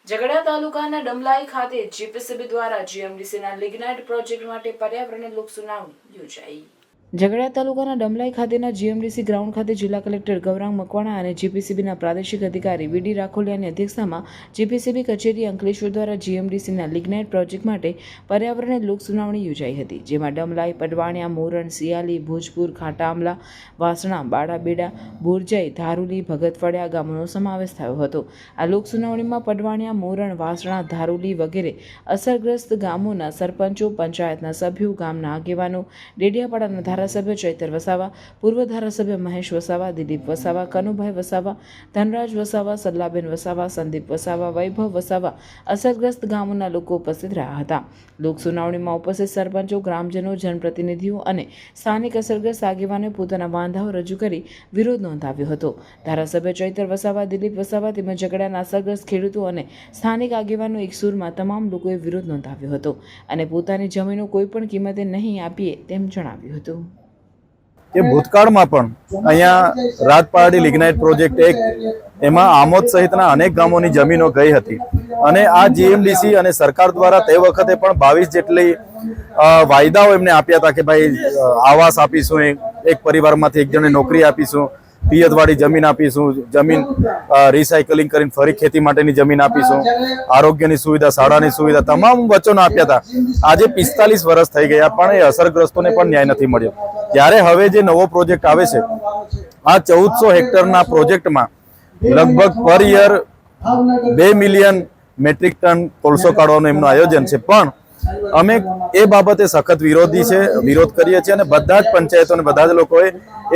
ઝઘડા તાલુકાના ડમલાઈ ખાતે જીપીસીબી દ્વારા જીએમડીસીના લિગ્નાઇટ પ્રોજેક્ટ માટે પર્યાવરણ લોક સુનાવણી યોજાઈ। ઝઘડા તાલુકાના ડમલાઈ ખાતેના જીએમડીસી ગ્રાઉન્ડ ખાતે જિલ્લા કલેક્ટર ગૌરાંગ મકવાણા અને જીપીસીબીના પ્રાદેશિક અધિકારી વીડી રાખોલિયાની અધ્યક્ષતામાં જીપીસીબી કચેરી અંકલેશ્વર દ્વારા જીએમડીસીના લિગ્નાઇટ પ્રોજેક્ટ માટે પર્યાવરણ લોક સુનાવણી યોજાઈ હતી, જેમાં ડમલાઈ, પડવાણિયા, મોરણ, સિયાલી, ભુજપુર, ખાટાઆમલા, વાસણા, બાડાબેડા, બોરજાઈ, ધારુલી, ભગતફળિયા ગામોનો સમાવેશ થયો હતો। આ લોક સુનાવણીમાં પડવાણિયા, મોરણ, વાસણા, ધારુલી વગેરે અસરગ્રસ્ત ગામોના સરપંચો, પંચાયતના સભ્યો, ગામના આગેવાનો, ડેડિયાપાડાના ધારાસભ્ય ચૈતર વસાવા, પૂર્વ ધારાસભ્ય મહેશ વસાવા, દિલીપ વસાવા, કનુભાઈ વસાવા, ધનરાજ વસાવા, સલ્લાબેન વસાવા, સંદીપ વસાવા, વૈભવ વસાવા અસરગ્રસ્ત ગામોના લોકો ઉપસ્થિત રહ્યા હતા। લોક સુનાવણીમાં ઉપસ્થિત સરપંચો, ગ્રામજનો, જનપ્રતિનિધિઓ અને સ્થાનિક અસરગ્રસ્ત આગેવાનોએ પોતાના વાંધાઓ રજૂ કરી વિરોધ નોંધાવ્યો હતો। ધારાસભ્ય ચૈતર વસાવા, દિલીપ વસાવા તેમજ ઝઘડાના અસરગ્રસ્ત ખેડૂતો અને સ્થાનિક આગેવાનો એક સૂરમાં તમામ લોકોએ વિરોધ નોંધાવ્યો હતો અને પોતાની જમીનો કોઈ પણ કિંમતે નહીં આપીએ તેમ જણાવ્યું હતું। કે ભૂતકાળમાં પણ અહીંયા રાજપારડી લિગ્નાઇટ પ્રોજેક્ટ 1 એમાં આમોદ સહિતના અનેક ગામોની જમીનો ગઈ હતી અને આ જીએમડીસી અને સરકાર દ્વારા તે વખતે પણ 22 જેટલી વાયદાઓ એમને આપ્યા હતા કે ભાઈ આવાસ આપીશું, એક પરિવારમાંથી એક જણને નોકરી આપીશું, પિયતવાળી જમીન આપીશું, જમીન રિસાયકલિંગ કરીને ફરી ખેતી માટેની જમીન આપીશું, આરોગ્યની સુવિધા, શાળાની સુવિધા, તમામ વચનો આપ્યા હતા। આજે 45 વર્ષ થઈ ગયા પણ એ અસરગ્રસ્તોને પણ ન્યાય નથી મળ્યો। ત્યારે હવે જે નવો પ્રોજેક્ટ આવે છે, આ 1400 હેક્ટરના પ્રોજેક્ટમાં લગભગ પર યર 2 મિલિયન મેટ્રિક ટન કોલસો કાઢવાનું એમનું આયોજન છે, પણ અમે એ બાબતે સખત વિરોધ કરીએ છીએ અને બધા જ પંચાયતો અને બધા જ લોકોએ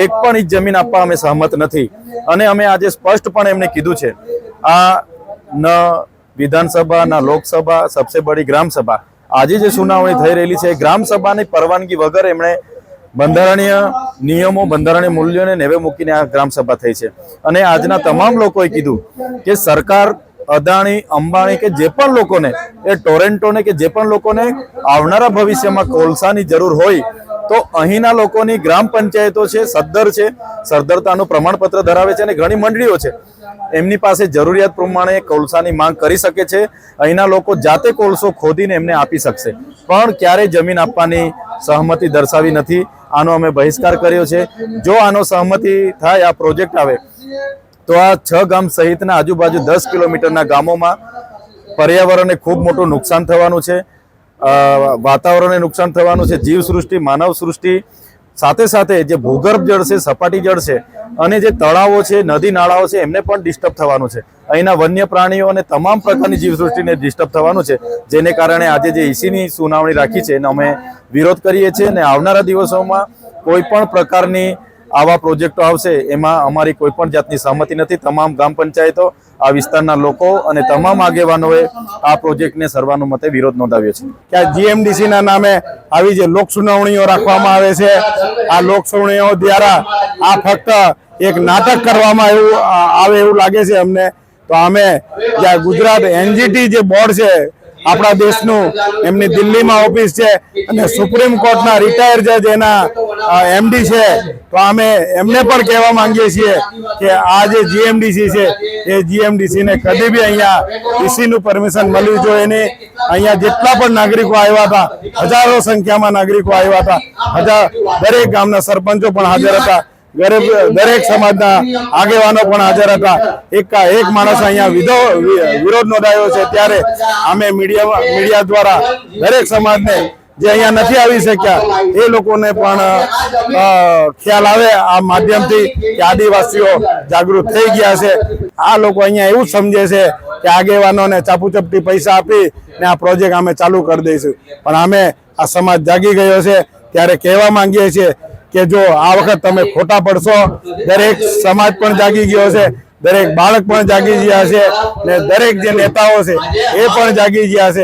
એક પણ ઇંચ જમીન આપવા અમે સહમત નથી અને અમે આજે સ્પષ્ટપણે એમને કીધું છે આ ન વિધાનસભા ન લોકસભા, સબસે બડી ગ્રામ સભા, આજે જે સુનાવણી થઈ રહેલી છે ગ્રામ સભાની પરવાનગી વગર એમણે બંધારણીય નિયમો, બંધારણીય મૂલ્યોને નેવે મૂકીને આ ગ્રામ સભા થઈ છે અને આજના તમામ લોકોએ કીધું કે સરકાર અદાણી, અંબાણી કે જે પણ લોકોને, એ ટોરેન્ટોને કે જે પણ લોકોને આવનારા ભવિષ્યમાં કોલસાની જરૂર હોય તો અહીંના લોકોની ગ્રામ પંચાયતો છે, સદ્ધર છે, સદ્ધરતાનું પ્રમાણપત્ર ધરાવે છે અને ઘણી મંડળીઓ છે, એમની પાસે જરૂરિયાત પ્રમાણે કોલસાની માંગ કરી શકે છે। અહીંના લોકો જાતે કોલસો ખોદીને એમને આપી શકશે, પણ ક્યારેય જમીન આપવાની સહમતિ દર્શાવી નથી। આનો અમે બહિષ્કાર કર્યો છે। જો આનો સહમતિ થાય, આ પ્રોજેક્ટ આવે તો આ 6 ગામ સહિતના આજુબાજુ 10 કિલોમીટરના ગામોમાં પર્યાવરણને ખૂબ મોટું નુકસાન થવાનું છે, વાતાવરણને નુકસાન થવાનું છે, જીવસૃષ્ટિ, માનવ સૃષ્ટિ, સાથે સાથે જે ભૂગર્ભ જળ છે, સપાટી જળ છે અને જે તળાવો છે, નદી નાળાઓ છે, એમને પણ ડિસ્ટર્બ થવાનું છે। અહીંના વન્ય પ્રાણીઓ અને તમામ પ્રકારની જીવસૃષ્ટિને ડિસ્ટર્બ થવાનું છે, જેને કારણે આજે જે ઈસીની સુનાવણી રાખી છે એનો અમે વિરોધ કરીએ છીએ અને આવનારા દિવસોમાં કોઈ પણ પ્રકારની આવા પ્રોજેક્ટો આવશે એમાં અમારી કોઈ પણ જાતની સહમતિ નથી। તમામ ગ્રામ પંચાયતો, આ વિસ્તારના લોકો અને તમામ આગેવાનોએ આ પ્રોજેક્ટને સર્વાનુમતે વિરોધ નોંધાવ્યો છે કે આ જીએમડીસીના નામે આવી જે લોક સુનાવણીઓ રાખવામાં આવે છે, આ લોક સુનાવણીઓ દ્વારા આ ફક્ત એક નાટક કરવામાં આવે એવું લાગે છે અમને। તો અમે જે ગુજરાત એનજીટી જે બોર્ડ છે આપણા દેશનું, એમની દિલ્હીમાં ઓફિસ છે અને સુપ્રીમ કોર્ટના રિટાયર જજ એના એમડી છે, તો અમે એમને પણ કહેવા માંગીએ છીએ કે આ જે જીએમડીસી છે એ જીએમડીસીને કદી બી અહીંયા ઈસીનું પરમિશન મળવું જોઈએ નહીં। અહીંયા જેટલા પણ નાગરિકો આવ્યા હતા, હજારો સંખ્યામાં નાગરિકો આવ્યા હતા, દરેક ગામના સરપંચો પણ હાજર હતા, દરેક સમાજના આગેવાનો પણ હાજર હતા। એક માણસ અહીંયા વિરોધ નોંધાયો છે, ત્યારે અમે મીડિયા દ્વારા દરેક સમાજને જે અહીંયા નથી આવી શક્યા એ લોકોને પણ ખ્યાલ આવે આ માધ્યમથી કે આદિવાસીઓ જાગૃત થઈ ગયા છે। આ લોકો અહીંયા એવું સમજે છે કે આગેવાનોને ચાપુચપટી પૈસા આપી ને આ પ્રોજેક્ટ અમે ચાલુ કરી દઈશું, પણ અમે આ સમાજ જાગી ગયો છે ત્યારે કહેવા માંગીએ છીએ કે જો આ વખત તમે ખોટા પડશો, દરેક સમાજ પણ જાગી ગયો છે, દરેક બાળક પણ જાગી ગયા છે ને દરેક જે નેતાઓ છે એ પણ જાગી ગયા છે।